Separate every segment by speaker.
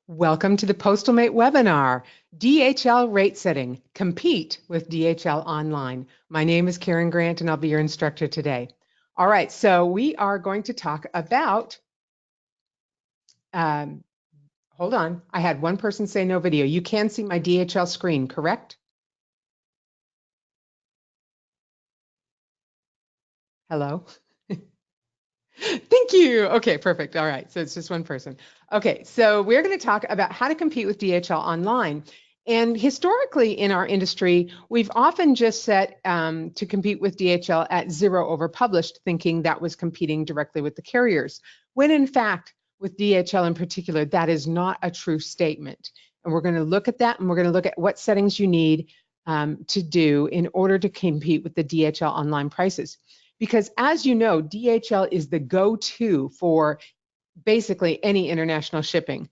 Speaker 1: Welcome to the Postal Mate webinar, DHL Rate Setting, Compete with DHL Online. My name is Karen Grant and I'll be your instructor today. All right, so we are going to talk about, hold on, I had one person say no video. You can see my DHL screen, correct? Hello? Thank you. Okay, perfect. All right, so it's just one person. Okay, so we're going to talk about how to compete with DHL online. And historically in our industry, we've often just set to compete with DHL at 0 over published, thinking that was competing directly with the carriers, when in fact, with DHL in particular, that is not a true statement. And we're going to look at that, and we're going to look at what settings you need to do in order to compete with the DHL online prices. Because as you know, DHL is the go-to for basically any international shipping.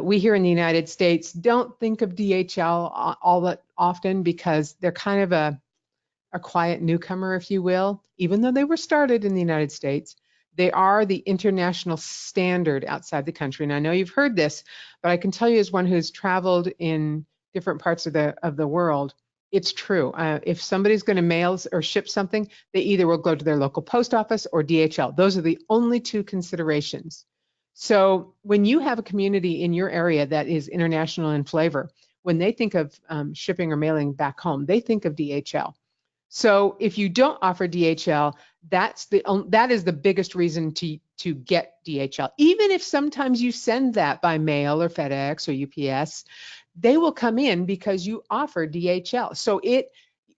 Speaker 1: We here in the United States don't think of DHL all that often because they're kind of a quiet newcomer, if you will. Even though they were started in the United States, they are the international standard outside the country. And I know you've heard this, but I can tell you as one who's traveled in different parts of the world, it's true. If somebody's going to mail or ship something, they either will go to their local post office or DHL. Those are the only two considerations. So when you have a community in your area that is international in flavor, when they think of shipping or mailing back home, they think of DHL. So if you don't offer DHL, that is the biggest reason to get DHL. Even if sometimes you send that by mail or FedEx or UPS, they will come in because you offer DHL. So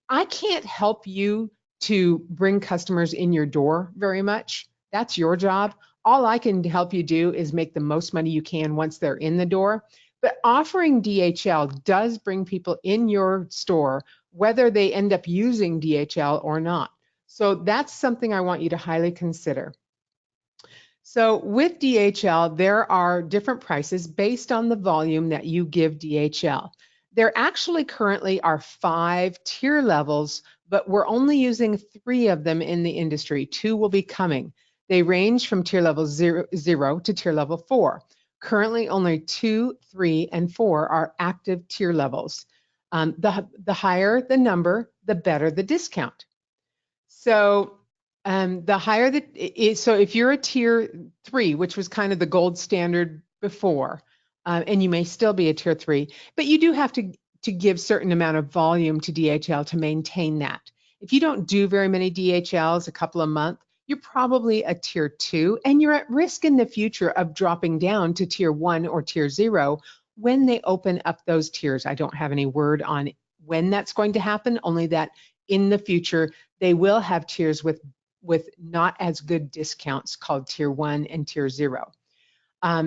Speaker 1: I can't help you to bring customers in your door very much. That's your job. All I can help you do is make the most money you can once they're in the door. But offering DHL does bring people in your store, whether they end up using DHL or not. So that's something I want you to highly consider. So with DHL, there are different prices based on the volume that you give DHL. There actually currently are 5 tier levels, but we're only using 3 of them in the industry. 2 will be coming. They range from tier level 0 to tier level 4. Currently, only 2, 3, and 4 are active tier levels. The higher the number, the better the discount. So the higher so if you're a tier 3, which was kind of the gold standard before, and you may still be a tier 3, but you do have to give certain amount of volume to DHL to maintain that. If you don't do very many DHLs a couple of months, you're probably a tier 2, and you're at risk in the future of dropping down to tier 1 or tier 0 when they open up those tiers. I don't have any word on when that's going to happen, only that in the future they will have tiers with not as good discounts called tier 1 and tier 0.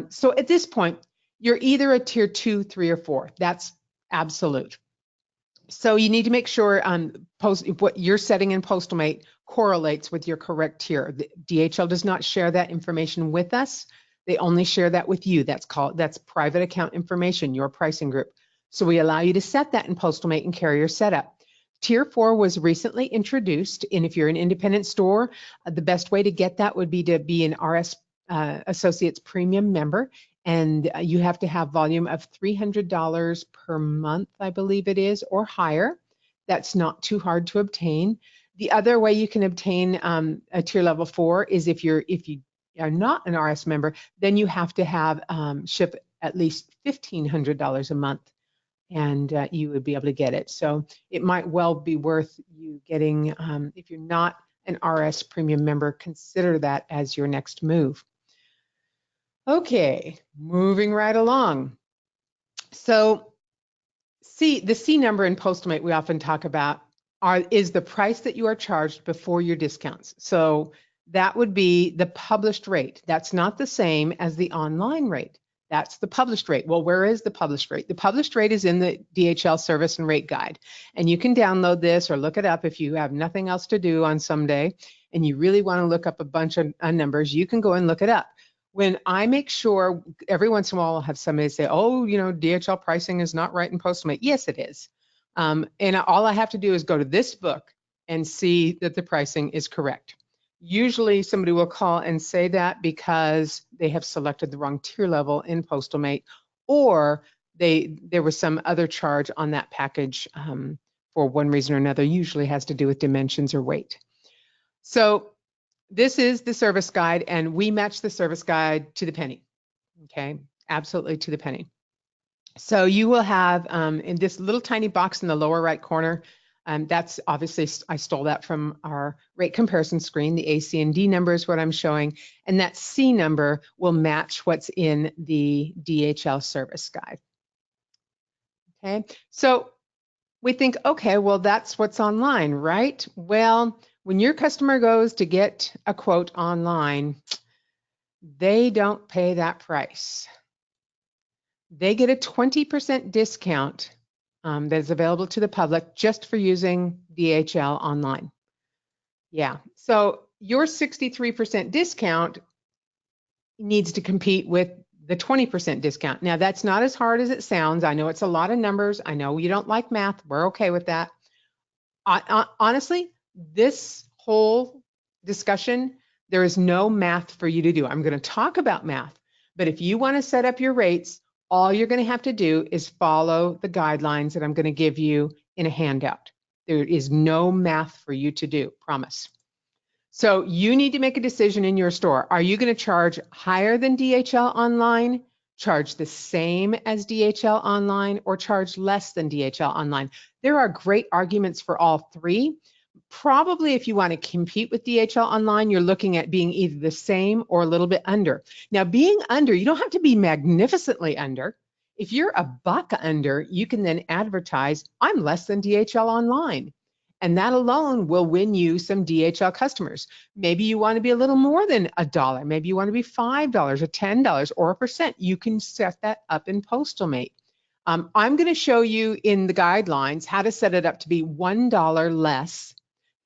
Speaker 1: So at this point, you're either a tier 2, 3, or 4. That's absolute. So you need to make sure what you're setting in Postal Mate correlates with your correct tier. The DHL does not share that information with us. They only share that with you. That's private account information, your pricing group. So we allow you to set that in Postal Mate and carrier setup. Tier 4 was recently introduced, and if you're an independent store, the best way to get that would be to be an RS Associates Premium member, and you have to have volume of $300 per month, I believe it is, or higher. That's not too hard to obtain. The other way you can obtain a tier level 4 is if you are not an RS member, then you have to have ship at least $1,500 a month, and you would be able to get it. So it might well be worth you getting, if you're not an RS Premium member, consider that as your next move. Okay, moving right along. So the C number in Postal Mate we often talk about is the price that you are charged before your discounts. So that would be the published rate. That's not the same as the online rate. That's the published rate. Well, where is the published rate? The published rate is in the DHL Service and Rate Guide. And you can download this or look it up if you have nothing else to do on some day and you really want to look up a bunch of numbers, you can go and look it up. When I make sure, every once in a while I'll have somebody say, oh, DHL pricing is not right in Postal Mate. Yes, it is. And all I have to do is go to this book and see that the pricing is correct. Usually somebody will call and say that because they have selected the wrong tier level in Postal Mate, or there was some other charge on that package for one reason or another. Usually has to do with dimensions or weight. So this is the service guide, and we match the service guide to the penny. Okay, absolutely to the penny. So you will have in this little tiny box in the lower right corner, that's obviously, I stole that from our rate comparison screen. The A, C, and D number is what I'm showing, and that C number will match what's in the DHL service guide. Okay, so we think, okay, well, that's what's online, right? Well, when your customer goes to get a quote online, they don't pay that price. They get a 20% discount that is available to the public just for using DHL Online. Yeah, so your 63% discount needs to compete with the 20% discount. Now, that's not as hard as it sounds. I know it's a lot of numbers. I know you don't like math. We're okay with that. Honestly, this whole discussion, there is no math for you to do. I'm going to talk about math, but if you want to set up your rates, all you're going to have to do is follow the guidelines that I'm going to give you in a handout. There is no math for you to do, promise. So you need to make a decision in your store. Are you going to charge higher than DHL Online, charge the same as DHL Online, or charge less than DHL Online? There are great arguments for all three. Probably if you want to compete with DHL Online, you're looking at being either the same or a little bit under. Now, being under, you don't have to be magnificently under. If you're a buck under, you can then advertise, I'm less than DHL Online. And that alone will win you some DHL customers. Maybe you want to be a little more than $1. Maybe you want to be $5 or $10 or 1%. You can set that up in Postal Mate. I'm going to show you in the guidelines how to set it up to be $1 less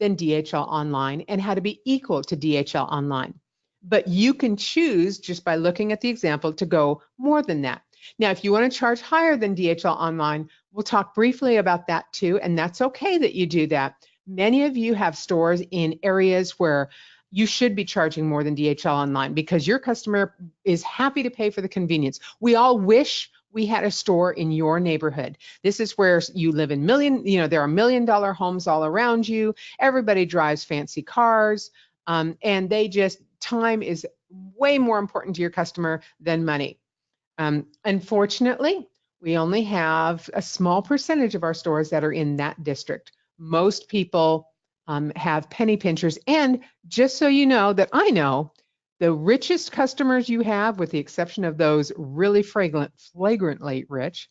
Speaker 1: than DHL Online and how to be equal to DHL Online. But you can choose just by looking at the example to go more than that. Now, if you want to charge higher than DHL Online, we'll talk briefly about that too, and that's okay that you do that. Many of you have stores in areas where you should be charging more than DHL Online because your customer is happy to pay for the convenience. We all wish we had a store in your neighborhood. This is where you live in there are $1 million homes all around you. Everybody drives fancy cars, and time is way more important to your customer than money. Unfortunately, we only have a small percentage of our stores that are in that district. Most people have penny pinchers, and just so you know that I know, the richest customers you have, with the exception of those really flagrantly rich,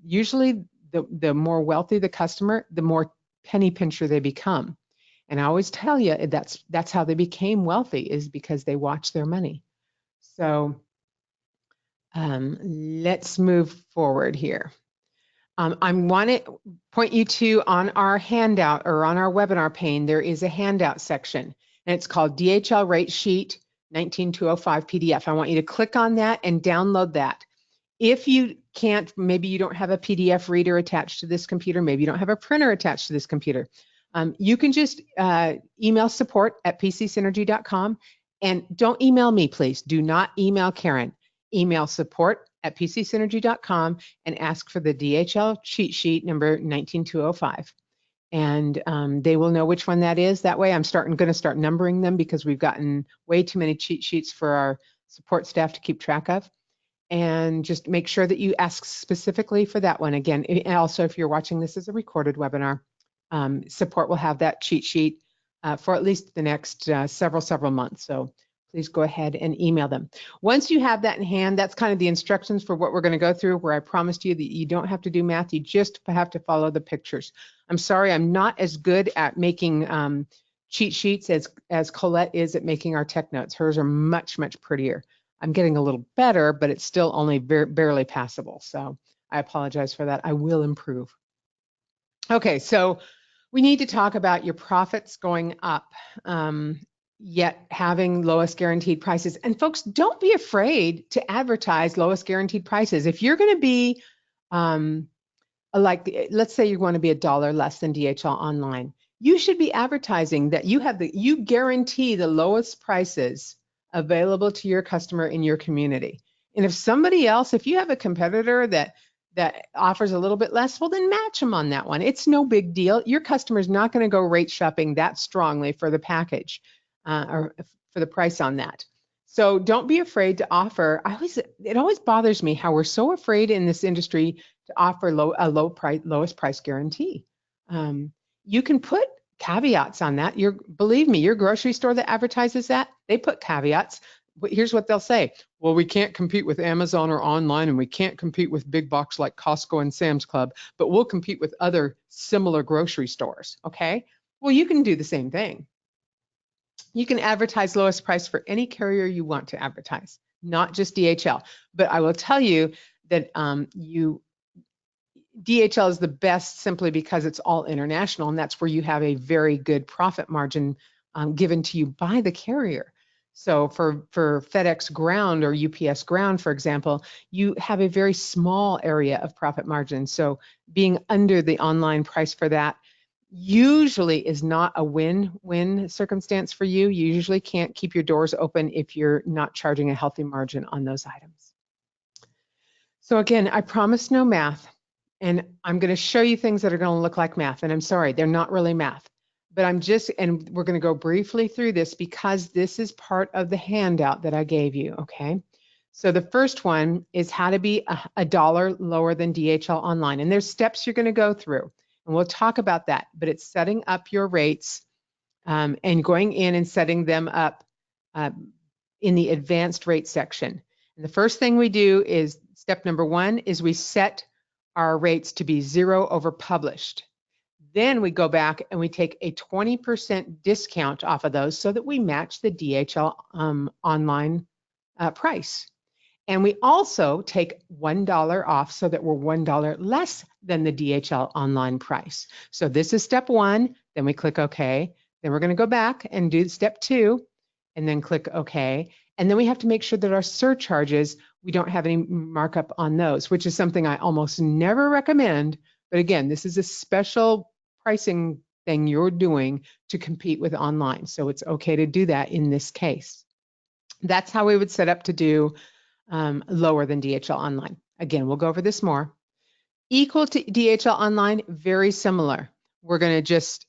Speaker 1: usually the more wealthy the customer, the more penny pincher they become. And I always tell you that's how they became wealthy, is because they watch their money. So let's move forward here. I want to point you to, on our handout or on our webinar pane, there is a handout section, and it's called DHL Rate Sheet 19205 PDF. I want you to click on that and download that. If you can't, maybe you don't have a PDF reader attached to this computer, maybe you don't have a printer attached to this computer, you can just email support@pcsynergy.com, and don't email me, please. Do not email Karen. Email support@pcsynergy.com and ask for the DHL cheat sheet number 19205. And they will know which one that is. That way I'm going to start numbering them, because we've gotten way too many cheat sheets for our support staff to keep track of. And just make sure that you ask specifically for that one. Again, and also if you're watching this as a recorded webinar, support will have that cheat sheet for at least the next several months. So please go ahead and email them. Once you have that in hand, that's kind of the instructions for what we're going to go through, where I promised you that you don't have to do math, you just have to follow the pictures. I'm sorry, I'm not as good at making cheat sheets as Colette is at making our tech notes. Hers are much prettier. I'm getting a little better, but it's still only barely passable. So I apologize for that. I will improve. Okay, so we need to talk about your profits going up, yet having lowest guaranteed prices. And folks, don't be afraid to advertise lowest guaranteed prices. If you're going to be let's say you want to be $1 less than DHL Online, you should be advertising that you guarantee the lowest prices available to your customer in your community. And if somebody else, if you have a competitor that offers a little bit less, well, then match them on that one. It's no big deal. Your customer's not going to go rate shopping that strongly for the package or for the price on that. So don't be afraid to offer. It always bothers me how we're so afraid in this industry to offer lowest price guarantee. You can put caveats on that. Believe me, your grocery store that advertises that, they put caveats. But here's what they'll say. Well, we can't compete with Amazon or online, and we can't compete with big box like Costco and Sam's Club, but we'll compete with other similar grocery stores, okay? Well, you can do the same thing. You can advertise lowest price for any carrier you want to advertise, not just DHL. But I will tell you that DHL is the best simply because it's all international, and that's where you have a very good profit margin given to you by the carrier. So for FedEx Ground or UPS Ground, for example, you have a very small area of profit margin. So being under the online price for that usually is not a win-win circumstance for you. You usually can't keep your doors open if you're not charging a healthy margin on those items. So again, I promise no math, and I'm going to show you things that are going to look like math, and I'm sorry, they're not really math. But and we're going to go briefly through this because this is part of the handout that I gave you, okay? So the first one is how to be a dollar lower than DHL Online. And there's steps you're going to go through, and we'll talk about that. But it's setting up your rates and going in and setting them up in the advanced rate section. And the first thing we do is, step number one, is we set our rates to be 0 over published. Then we go back and we take a 20% discount off of those so that we match the DHL online price. And we also take $1 off so that we're $1 less than the DHL online price. So this is step one, then we click OK. Then we're going to go back and do step two, and then click OK. And then we have to make sure that our surcharges, we don't have any markup on those, which is something I almost never recommend. But again, this is a special pricing thing you're doing to compete with online. So it's okay to do that in this case. That's how we would set up to do lower than DHL Online. Again, we'll go over this more. Equal to DHL Online, very similar. We're going to just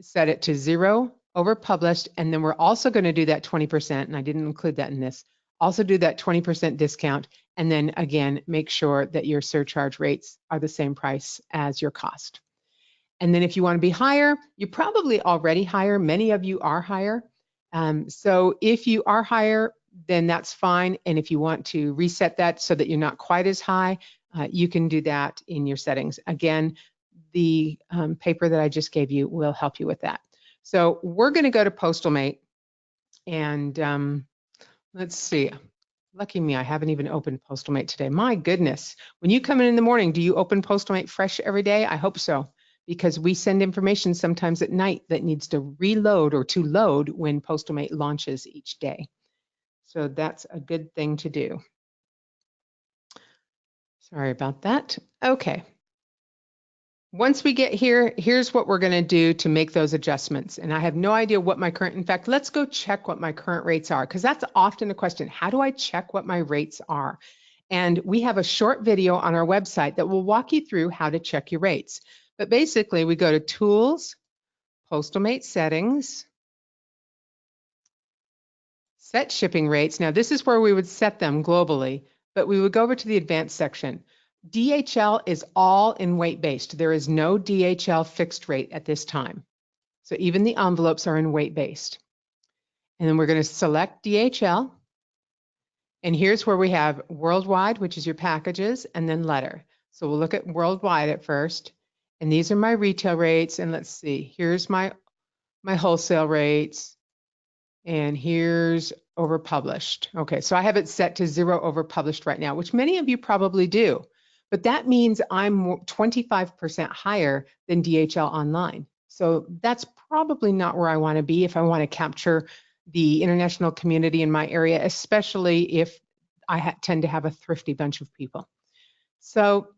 Speaker 1: set it to 0 over published, and then we're also going to do that 20%, and I didn't include that in this. Also do that 20% discount, and then again, make sure that your surcharge rates are the same price as your cost. And then if you want to be higher, you're probably already higher. Many of you are higher. So if you are higher, then that's fine. And if you want to reset that so that you're not quite as high, you can do that in your settings. Again, the paper that I just gave you will help you with that. So we're going to go to Postal Mate, and let's see. Lucky me, I haven't even opened Postal Mate today. My goodness. When you come in the morning, do you open Postal Mate fresh every day? I hope so, because we send information sometimes at night that needs to reload or to load when Postal Mate launches each day. So that's a good thing to do. Sorry about that. Okay. Once we get here, here's what we're going to do to make those adjustments. And I have no idea what my current, in fact, let's go check what my current rates are, because that's often a question. How do I check what my rates are? And we have a short video on our website that will walk you through how to check your rates. But basically, we go to Tools, Postal Mate Settings, Set Shipping Rates. Now, this is where we would set them globally, but we would go over to the Advanced section. DHL is all in weight-based. There is no DHL fixed rate at this time. So even the envelopes are in weight-based. And then we're going to select DHL. And here's where we have worldwide, which is your packages, and then letter. So we'll look at worldwide at first. And these are my retail rates. And let's see, here's my wholesale rates. And here's over published. Okay, so I have it set to 0 over published right now, which many of you probably do. But that means I'm 25% higher than DHL Online. So that's probably not where I want to be if I want to capture the international community in my area, especially if I tend to have a thrifty bunch of people. So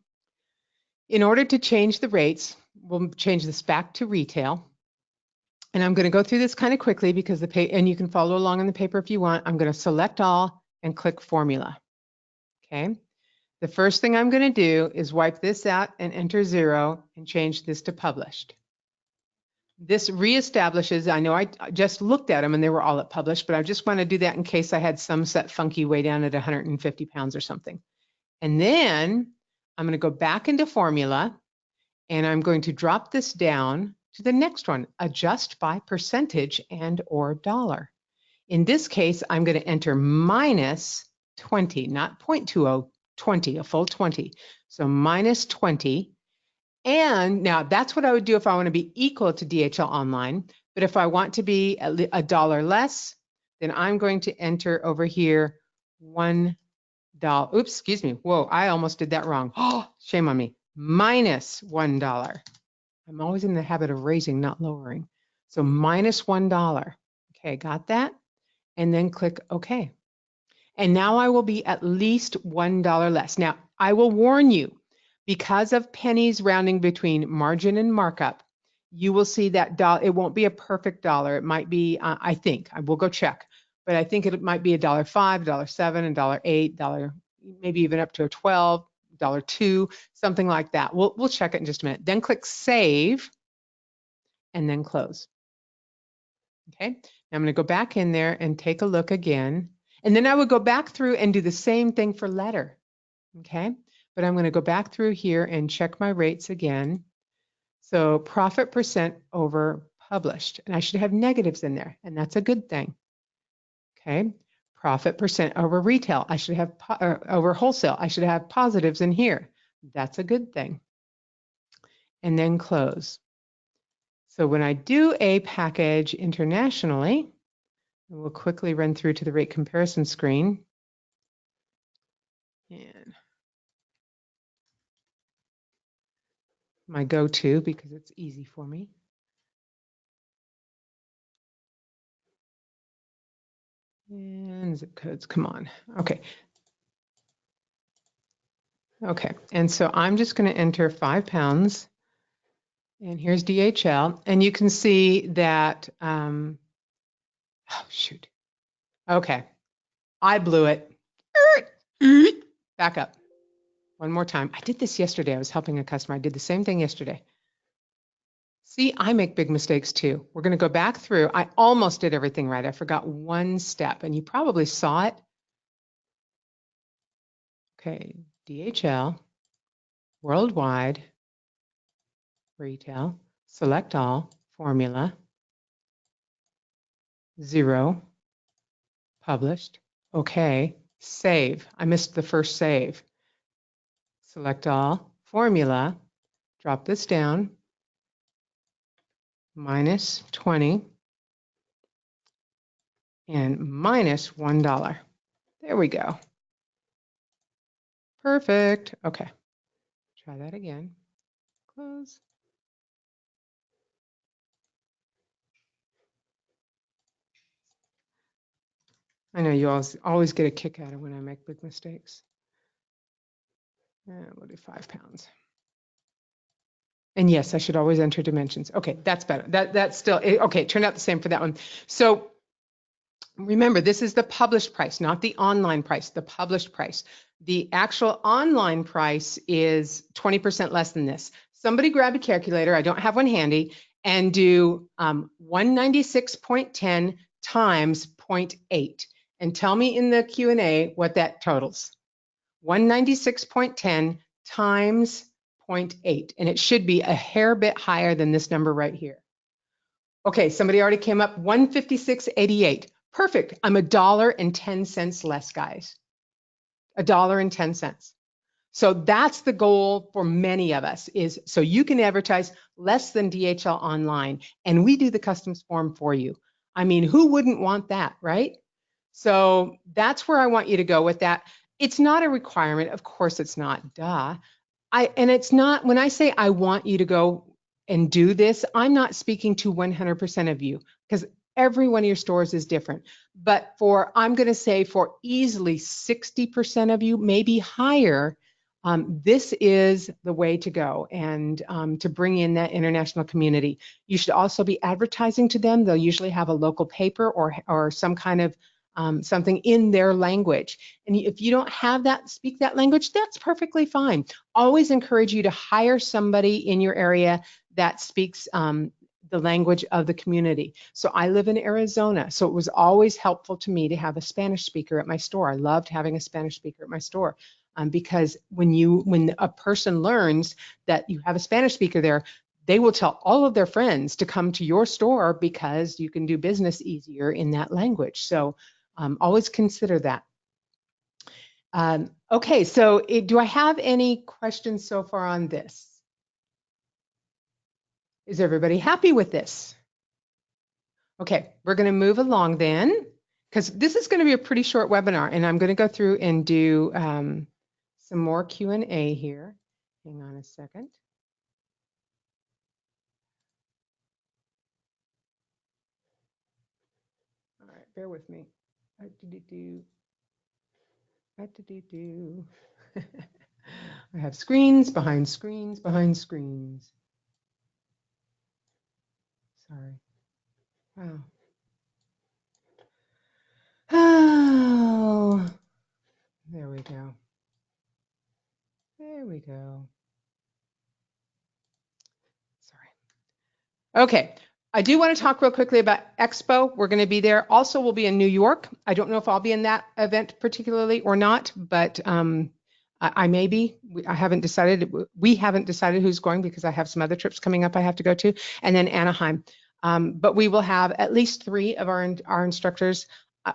Speaker 1: in order to change the rates, we'll change this back to retail. And I'm going to go through this kind of quickly because and you can follow along in the paper if you want. I'm going to select all and click formula. Okay. The first thing I'm going to do is wipe this out and enter 0 and change this to published. This reestablishes, I know I just looked at them and they were all at published, but I just want to do that in case I had some set funky way down at 150 pounds or something. And then I'm going to go back into formula and I'm going to drop this down to the next one, adjust by percentage and or dollar. In this case, I'm going to enter minus 20, not 0.20, 20, a full 20. So minus 20. And now that's what I would do if I want to be equal to DHL Online. But if I want to be a dollar less, then I'm going to enter over here $1. Oops, excuse me. Whoa, I almost did that wrong. Oh, shame on me. Minus $1. I'm always in the habit of raising, not lowering. So minus $1. Okay, got that? And then click OK. And now I will be at least $1 less. Now, I will warn you, because of pennies rounding between margin and markup, you will see that it won't be a perfect dollar. It might be, I think, I will go check, but I think it might be $1.05, $1.07, $1.08, $1, maybe even up to a 12, $1.02, something like that. We'll check it in just a minute. Then click Save, and then Close. Okay, now I'm going to go back in there and take a look again. And then I would go back through and do the same thing for letter. Okay, but I'm going to go back through here and check my rates again. So profit percent over published, and I should have negatives in there, and that's a good thing. Okay, profit percent over retail, I should have over wholesale, I should have positives in here. That's a good thing. And then close. So when I do a package internationally, we'll quickly run through to the rate comparison screen. And my go-to because it's easy for me. And zip codes, come on. Okay. Okay, and so I'm just going to enter 5 pounds. And here's DHL. And you can see that, oh, shoot. Okay, I blew it. Back up. One more time. I did this yesterday. I was helping a customer. I did the same thing yesterday. See, I make big mistakes too. We're going to go back through. I almost did everything right. I forgot one step, and you probably saw it. Okay, DHL, worldwide, retail, select all, formula, 0, published. Okay, save. I missed the first save. Select all, formula, drop this down, minus 20, and minus $1. There we go. Perfect. Okay, try that again. Close. I know you always get a kick out of when I make big mistakes. And we'll do 5 pounds. And yes, I should always enter dimensions. Okay, that's better. That's still, okay, it turned out the same for that one. So remember, this is the published price, not the online price, the published price. The actual online price is 20% less than this. Somebody grab a calculator, I don't have one handy, and do 196.10 times 0.8. And tell me in the Q&A what that totals. 196.10 times 0.8, and it should be a hair bit higher than this number right here. Okay, somebody already came up, 156.88. Perfect, I'm $1.10 less, guys. $1.10. So that's the goal for many of us, is so you can advertise less than DHL Online, and we do the customs form for you. I mean, who wouldn't want that, right? So that's where I want you to go with that. It's not a requirement, of course it's not, duh. And it's not, when I say I want you to go and do this, I'm not speaking to 100% of you, because every one of your stores is different. But I'm going to say for easily 60% of you, maybe higher, this is the way to go, and to bring in that international community. You should also be advertising to them. They'll usually have a local paper or some kind of something in their language. And if you don't have that, speak that language, that's perfectly fine. Always encourage you to hire somebody in your area that speaks the language of the community. So I live in Arizona, so it was always helpful to me to have a Spanish speaker at my store. I loved having a Spanish speaker at my store because when a person learns that you have a Spanish speaker there, they will tell all of their friends to come to your store because you can do business easier in that language. So always consider that. Okay, so do I have any questions so far on this? Is everybody happy with this? Okay, we're going to move along then, because this is going to be a pretty short webinar, and I'm going to go through and do some more Q&A here. Hang on a second. All right, bear with me. I have screens behind screens behind screens. Sorry. Wow. Oh, there we go. There we go. Sorry. Okay. I do want to talk real quickly about Expo. We're going to be there. Also, we'll be in New York. I don't know if I'll be in that event particularly or not, but I may be. I haven't decided. We haven't decided who's going because I have some other trips coming up I have to go to, and then Anaheim. But we will have at least 3 of our instructors.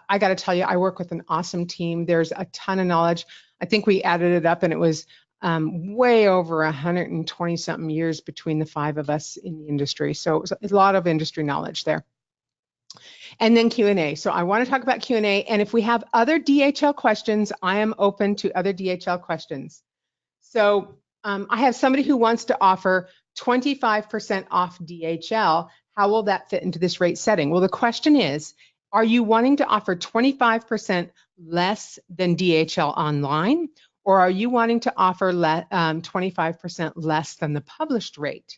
Speaker 1: I got to tell you, I work with an awesome team. There's a ton of knowledge. I think we added it up, and it was way over 120 something years between the 5 of us in the industry. So it was a lot of industry knowledge there. And then Q&A. So I want to talk about Q&A. And if we have other DHL questions, I am open to other DHL questions. So I have somebody who wants to offer 25% off DHL. How will that fit into this rate setting? Well, the question is, are you wanting to offer 25% less than DHL Online? Or are you wanting to offer 25% less than the published rate?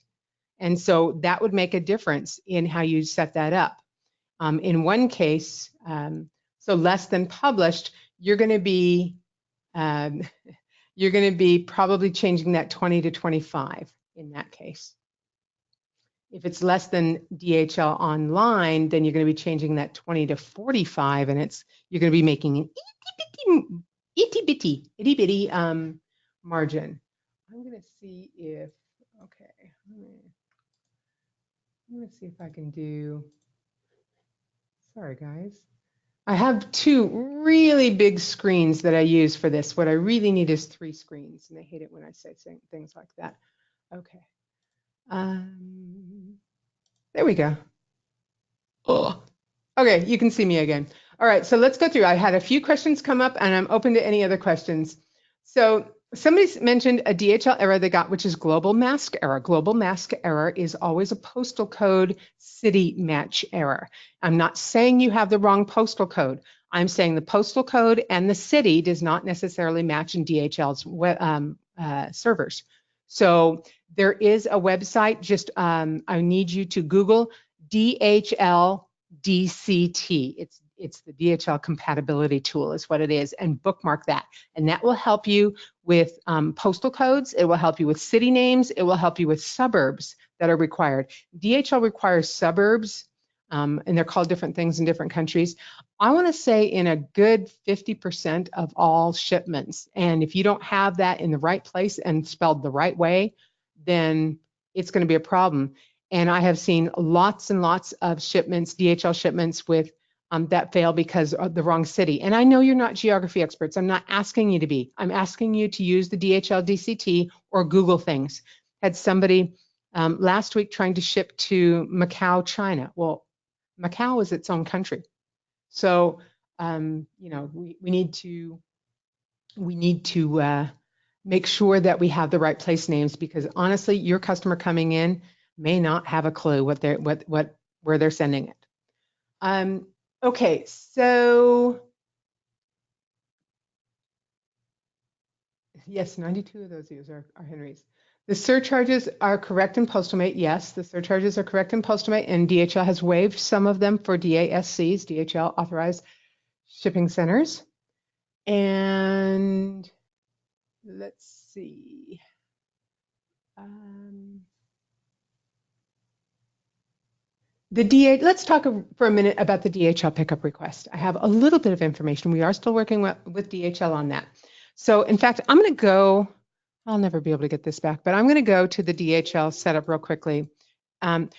Speaker 1: And so that would make a difference in how you set that up. In one case, so less than published, you're going to be probably changing that 20 to 25 in that case. If it's less than DHL Online, then you're going to be changing that 20 to 45, and you're going to be making an itty bitty margin. I'm going to see if, okay, I'm going to see if I can do, sorry guys. I have 2 really big screens that I use for this. What I really need is 3 screens, and I hate it when I say things like that. Okay. There we go. Oh, okay, you can see me again. All right, so let's go through. I had a few questions come up, and I'm open to any other questions. So somebody mentioned a DHL error they got, which is global mask error. Global mask error is always a postal code city match error. I'm not saying you have the wrong postal code. I'm saying the postal code and the city does not necessarily match in DHL's servers. So there is a website, just I need you to Google DHL DCT. It's the DHL compatibility tool is what it is, and bookmark that. And that will help you with postal codes. It will help you with city names. It will help you with suburbs that are required. DHL requires suburbs, and they're called different things in different countries. I want to say in a good 50% of all shipments. And if you don't have that in the right place and spelled the right way, then it's going to be a problem. And I have seen lots and lots of shipments, DHL shipments with that fail because of the wrong city. And I know you're not geography experts. I'm not asking you to be. I'm asking you to use the DHL DCT or Google things. Had somebody last week trying to ship to Macau, China. Well, Macau is its own country. So, you know, we need to make sure that we have the right place names, because honestly, your customer coming in may not have a clue where they're sending it. Okay, so yes, 92 of those views are Henry's. The surcharges are correct in Postal Mate. Yes, the surcharges are correct in Postal Mate, and DHL has waived some of them for DASCs, DHL authorized shipping centers. And let's see. Let's talk for a minute about the DHL pickup request. I have a little bit of information. We are still working with DHL on that. So in fact, I'm going to go, I'll never be able to get this back, but I'm going to go to the DHL setup real quickly. When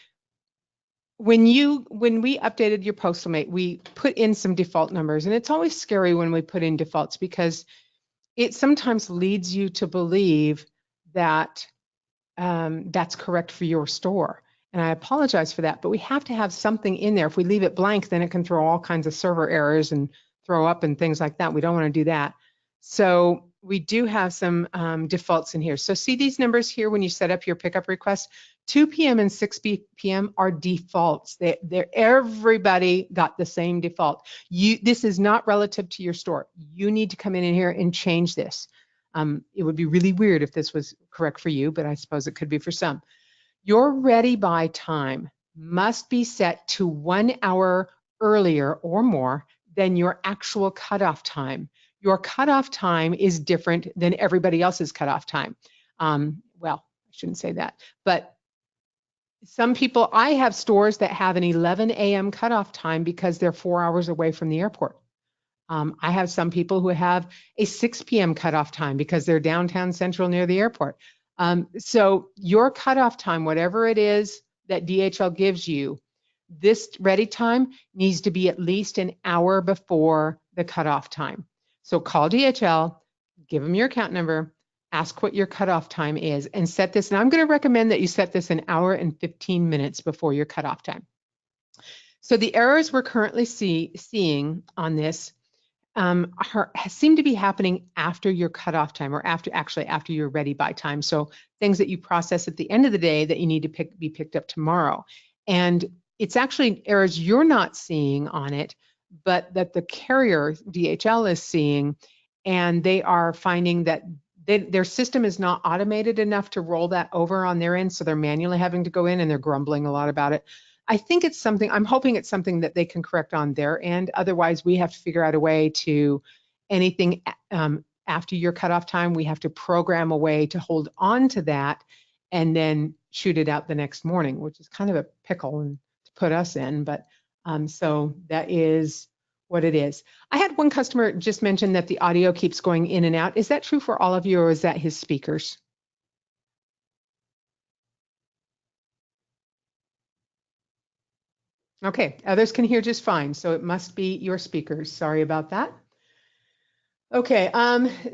Speaker 1: we updated your Postal Mate, we put in some default numbers, and it's always scary when we put in defaults because it sometimes leads you to believe that that's correct for your store. And I apologize for that, but we have to have something in there. If we leave it blank, then it can throw all kinds of server errors and throw up and things like that. We don't want to do that. So we do have some defaults in here. So see these numbers here when you set up your pickup request. 2 p.m. and 6 p.m. are defaults. Everybody got the same default. This is not relative to your store. You need to come in here and change this. It would be really weird if this was correct for you, but I suppose it could be for some. Your ready by time must be set to 1 hour earlier or more than your actual cutoff time. Your cutoff time is different than everybody else's cutoff time. Well, I shouldn't say that, but some people, I have stores that have an 11 a.m. cutoff time because they're 4 hours away from the airport. I have some people who have a 6 p.m. cutoff time because they're downtown central near the airport. So your cutoff time, whatever it is that DHL gives you, this ready time needs to be at least an hour before the cutoff time. So call DHL, give them your account number, ask what your cutoff time is, and set this. And I'm going to recommend that you set this an hour and 15 minutes before your cutoff time. So the errors we're currently seeing on this seem to be happening after your cutoff time, or after your ready by time. So things that you process at the end of the day that you need to be picked up tomorrow. And it's actually errors you're not seeing on it, but that the carrier DHL is seeing, and they are finding that their system is not automated enough to roll that over on their end, so they're manually having to go in, and they're grumbling a lot about it. I think it's something, I'm hoping it's something that they can correct on their end. Otherwise, we have to figure out a way to anything after your cutoff time, we have to program a way to hold on to that and then shoot it out the next morning, which is kind of a pickle and to put us in. But so that is what it is. I had one customer just mention that the audio keeps going in and out. Is that true for all of you, or is that his speakers? Okay, others can hear just fine, so it must be your speakers. Sorry about that. Okay,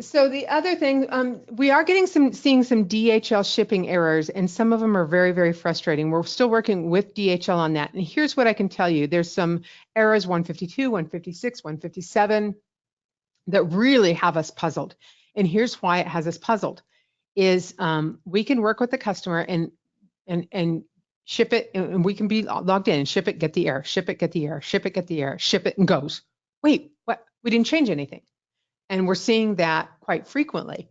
Speaker 1: so the other thing, we are seeing some DHL shipping errors, and some of them are very, very frustrating. We're still working with DHL on that. And here's what I can tell you. There's some errors, 152, 156, 157, that really have us puzzled. And here's why it has us puzzled, is we can work with the customer and ship it, and we can be logged in and ship it, get the error, ship it, get the error, ship it, get the error, ship it, and goes. Wait, what? We didn't change anything. And we're seeing that quite frequently,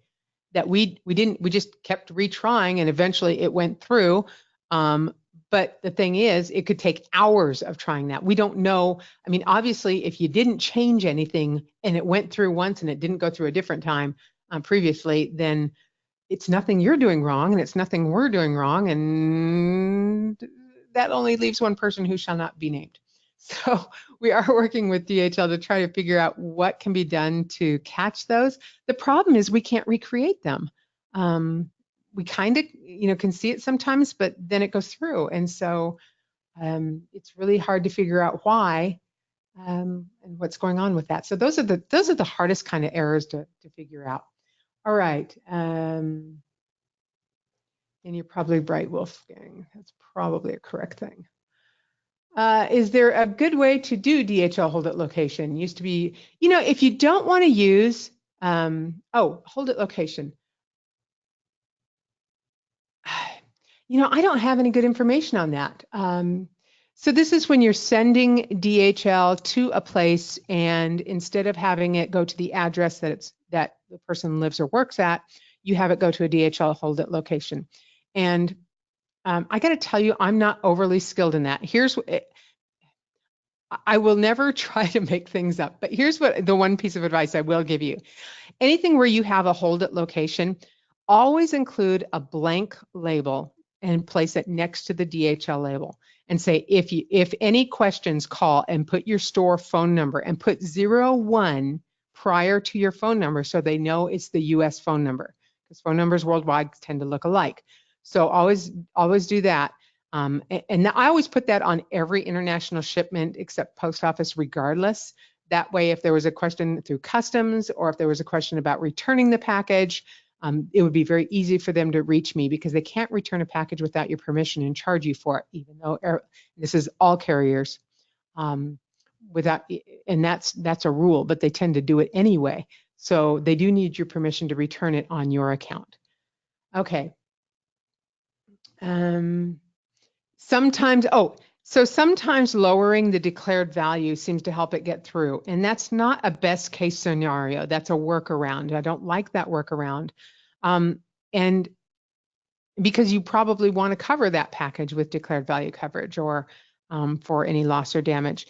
Speaker 1: that we just kept retrying, and eventually it went through. But the thing is, it could take hours of trying that. We don't know. I mean, obviously, if you didn't change anything and it went through once and it didn't go through a different time previously, then it's nothing you're doing wrong, and it's nothing we're doing wrong. And that only leaves one person who shall not be named. So we are working with DHL to try to figure out what can be done to catch those. The problem is we can't recreate them. We kind of, can see it sometimes, but then it goes through. And so it's really hard to figure out why and what's going on with that. So those are the hardest kind of errors to figure out. All right. And you're probably right, Wolfgang. That's probably a correct thing. Is there a good way to do DHL Hold It Location? Used to be, if you don't want to use, Hold It Location. I don't have any good information on that. So this is when you're sending DHL to a place, and instead of having it go to the address that the person lives or works at, you have it go to a DHL Hold It Location. And I got to tell you, I'm not overly skilled in that. I will never try to make things up, but here's what the one piece of advice I will give you. Anything where you have a hold it location, always include a blank label and place it next to the DHL label and say, if any questions, call, and put your store phone number and put 01 prior to your phone number so they know it's the US phone number, because phone numbers worldwide tend to look alike. So always do that. And I always put that on every international shipment except post office regardless. That way, if there was a question through customs or if there was a question about returning the package, it would be very easy for them to reach me, because they can't return a package without your permission and charge you for it, even though this is all carriers. Without, and that's a rule, but they tend to do it anyway. So they do need your permission to return it on your account. Okay. Sometimes lowering the declared value seems to help it get through. And that's not a best case scenario. That's a workaround. I don't like that workaround. And because you probably want to cover that package with declared value coverage, or for any loss or damage.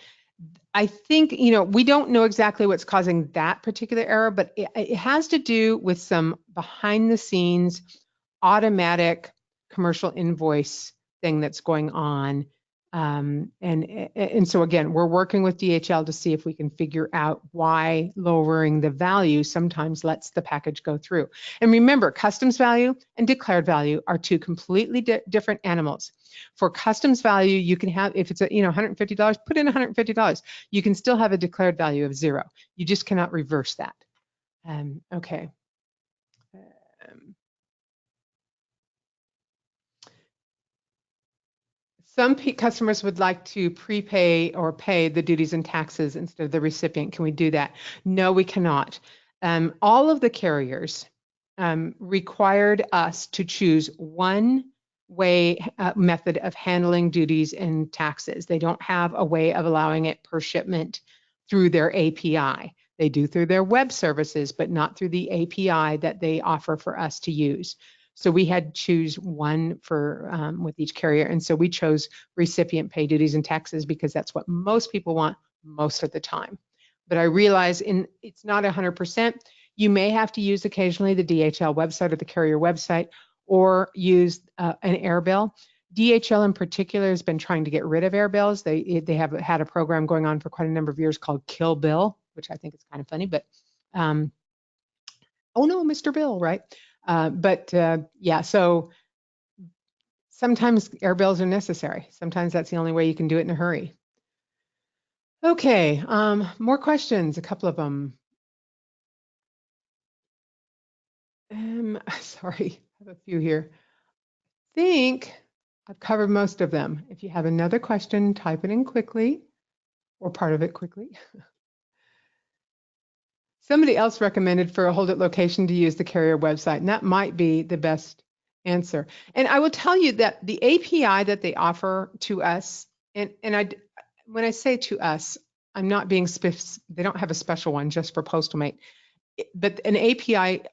Speaker 1: I think, we don't know exactly what's causing that particular error, but it has to do with some behind the scenes automatic commercial invoice thing that's going on. And so again, we're working with DHL to see if we can figure out why lowering the value sometimes lets the package go through. And remember, customs value and declared value are two completely different animals. For customs value, you can have, if it's $150, put in $150. You can still have a declared value of 0. You just cannot reverse that. Okay. Some customers would like to prepay or pay the duties and taxes instead of the recipient. Can we do that? No, we cannot. All of the carriers required us to choose one method of handling duties and taxes. They don't have a way of allowing it per shipment through their API. They do through their web services, but not through the API that they offer for us to use. So we had to choose one for with each carrier. And so we chose recipient pay duties and taxes because that's what most people want most of the time. But I realize it's not 100%. You may have to use occasionally the DHL website or the carrier website, or use an air bill. DHL in particular has been trying to get rid of air bills. They have had a program going on for quite a number of years called Kill Bill, which I think is kind of funny, but oh no, Mr. Bill, right? Yeah, so sometimes air bills are necessary. Sometimes that's the only way you can do it in a hurry. Okay, more questions, a couple of them. Sorry, I have a few here. I think I've covered most of them. If you have another question, type it in quickly, or part of it quickly. Somebody else recommended for a hold it location to use the carrier website, and that might be the best answer. And I will tell you that the API that they offer to us, and when I say to us, I'm not being specific. They don't have a special one just for Postal Mate, but an API,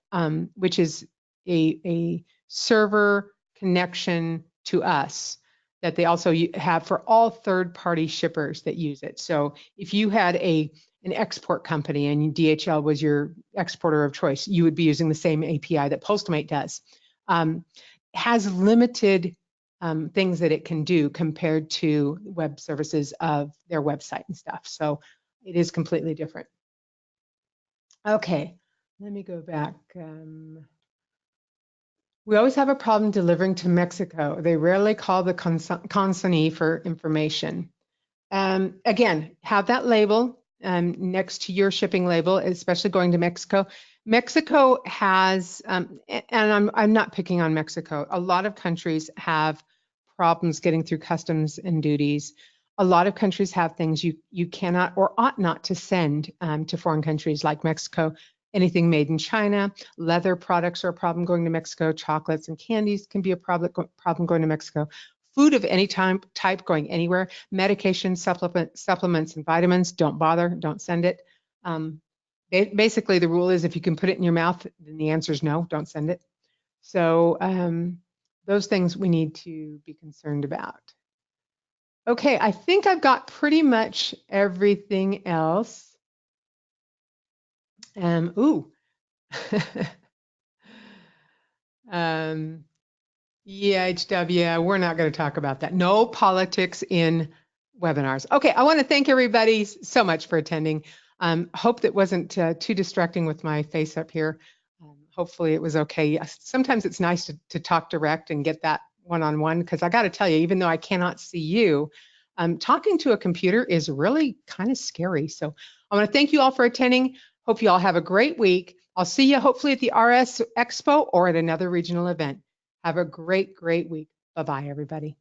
Speaker 1: which is a server connection to us, that they also have for all third-party shippers that use it. So if you had an export company and DHL was your exporter of choice, you would be using the same API that Postal Mate does. Has limited things that it can do compared to web services of their website and stuff. So it is completely different. Okay, let me go back. We always have a problem delivering to Mexico. They rarely call the consignee for information. Again, have that label next to your shipping label, especially going to Mexico. Mexico has, and I'm not picking on Mexico. A lot of countries have problems getting through customs and duties. A lot of countries have things you cannot or ought not to send to foreign countries like Mexico. Anything made in China, leather products are a problem going to Mexico, chocolates and candies can be a problem going to Mexico. Food of any type going anywhere, medication, supplements and vitamins, don't bother, don't send it. Basically, the rule is if you can put it in your mouth, then the answer is no, don't send it. So those things we need to be concerned about. Okay, I think I've got pretty much everything else. Ooh. EHW, we're not going to talk about that. No politics in webinars. Okay, I want to thank everybody so much for attending. Hope that wasn't too distracting with my face up here. Hopefully it was okay. Yes, sometimes it's nice to talk direct and get that one-on-one, because I got to tell you, even though I cannot see you, talking to a computer is really kind of scary. So I want to thank you all for attending. Hope you all have a great week. I'll see you hopefully at the RS Expo or at another regional event. Have a great, great week. Bye-bye, everybody.